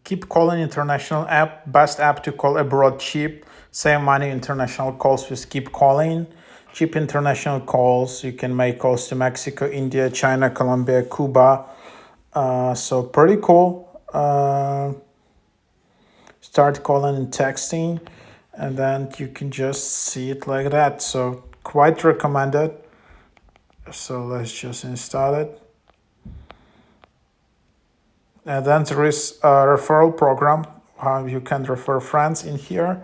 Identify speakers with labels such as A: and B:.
A: Keep Calling International app, best app to call abroad cheap. Save money international calls with Keep Calling. Cheap international calls. You can make calls to Mexico, India, China, Colombia, Cuba. So pretty cool. Start calling and texting, and then you can just see it like that. So quite recommended. So let's just install it. And then there is a referral program. How you can refer friends in here.